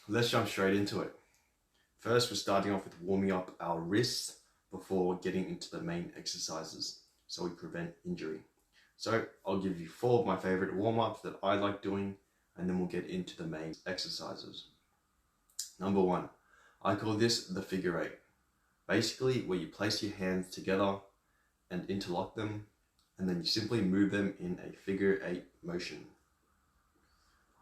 Let's jump straight into it. First, we're starting off with warming up our wrists before getting into the main exercises so we prevent injury. So I'll give you 4 of my favorite warm-ups that I like doing, and then we'll get into the main exercises. Number 1, I call this the figure 8. Basically where you place your hands together and interlock them, and then you simply move them in a figure 8 motion.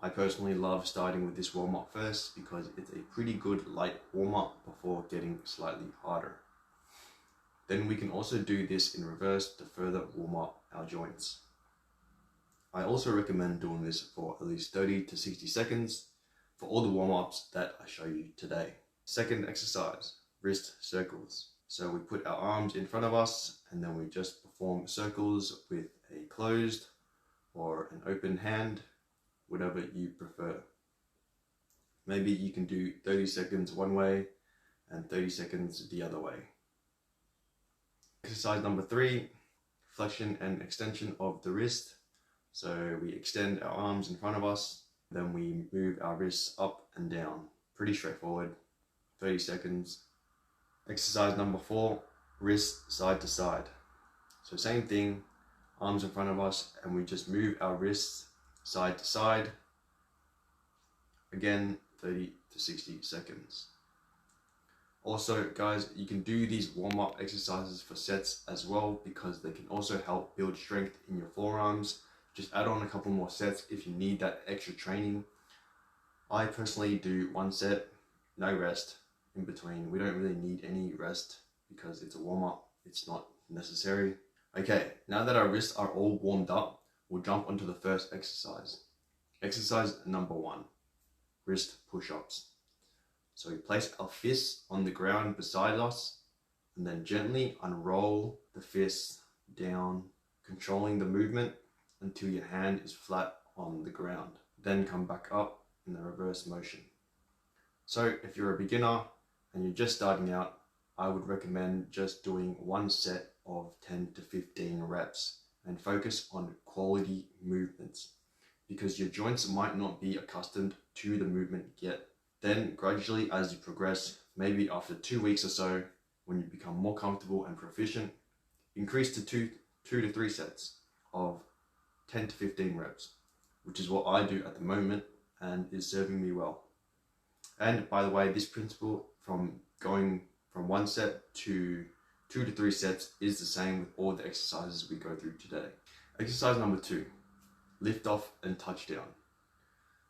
I personally love starting with this warm-up first because it's a pretty good light warm-up before getting slightly harder. Then we can also do this in reverse to further warm up our joints. I also recommend doing this for at least 30 to 60 seconds for all the warm-ups that I show you today. Second exercise, wrist circles. So we put our arms in front of us and then we just perform circles with a closed or an open hand, whatever you prefer. Maybe you can do 30 seconds one way and 30 seconds the other way. Exercise number 3, flexion and extension of the wrist. So we extend our arms in front of us, then we move our wrists up and down. Pretty straightforward, 30 seconds. Exercise number 4, wrist side to side. So same thing, arms in front of us, and we just move our wrists side to side. Again, 30 to 60 seconds. Also, guys, you can do these warm-up exercises for sets as well because they can also help build strength in your forearms. Just add on a couple more sets if you need that extra training. I personally do 1 set, no rest in between. We don't really need any rest because it's a warm-up. It's not necessary. Okay, now that our wrists are all warmed up, we'll jump onto the first exercise. Exercise number 1, wrist push-ups. So we place our fists on the ground beside us and then gently unroll the fists down, controlling the movement until your hand is flat on the ground. Then come back up in the reverse motion. So if you're a beginner and you're just starting out, I would recommend just doing 1 set of 10 to 15 reps and focus on quality movements because your joints might not be accustomed to the movement yet. Then gradually as you progress, maybe after 2 weeks or so, when you become more comfortable and proficient, increase to 2 to 3 sets of 10 to 15 reps, which is what I do at the moment and is serving me well. And by the way, this principle from going from 1 set to 2 to 3 sets is the same with all the exercises we go through today. Exercise number 2, lift off and touchdown.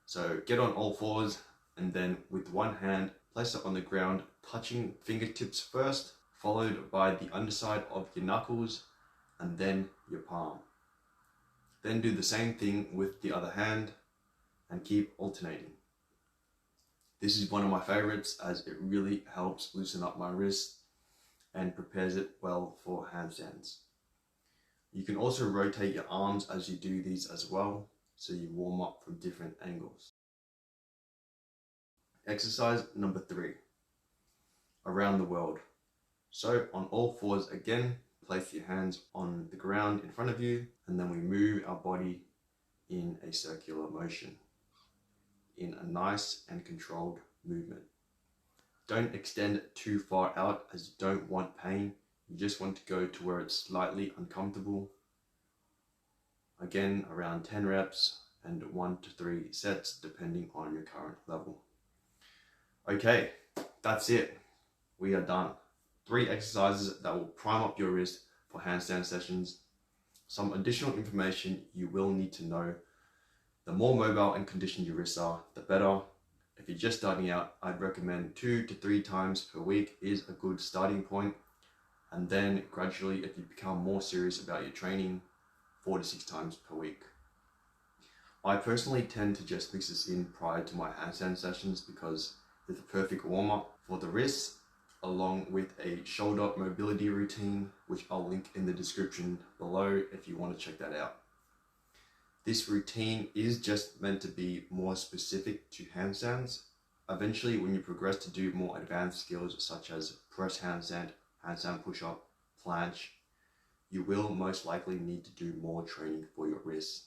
So get on all fours and then with 1 hand, place it on the ground, touching fingertips first, followed by the underside of your knuckles and then your palm. Then do the same thing with the other hand and keep alternating. This is one of my favorites as it really helps loosen up my wrist and prepares it well for handstands. You can also rotate your arms as you do these as well, so you warm up from different angles. Exercise number 3, around the world. So on all fours again, place your hands on the ground in front of you, and then we move our body in a circular motion in a nice and controlled movement. Don't extend too far out as you don't want pain. You just want to go to where it's slightly uncomfortable. Again, around 10 reps and 1 to 3 sets depending on your current level. Okay, that's it. We are done. 3 exercises that will prime up your wrist for handstand sessions. Some additional information you will need to know. The more mobile and conditioned your wrists are, the better. If you're just starting out, I'd recommend 2 to 3 times per week is a good starting point. And then gradually, if you become more serious about your training, 4 to 6 times per week. I personally tend to just mix this in prior to my handstand sessions because it's a perfect warm-up for the wrists, along with a shoulder mobility routine, which I'll link in the description below if you want to check that out. This routine is just meant to be more specific to handstands. Eventually, when you progress to do more advanced skills such as press handstand, handstand push-up, planche, you will most likely need to do more training for your wrists.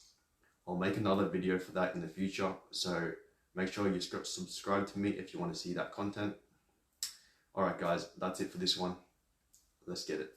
I'll make another video for that in the future, so Make sure you subscribe to me if you want to see that content. Alright guys, that's it for this one. Let's get it.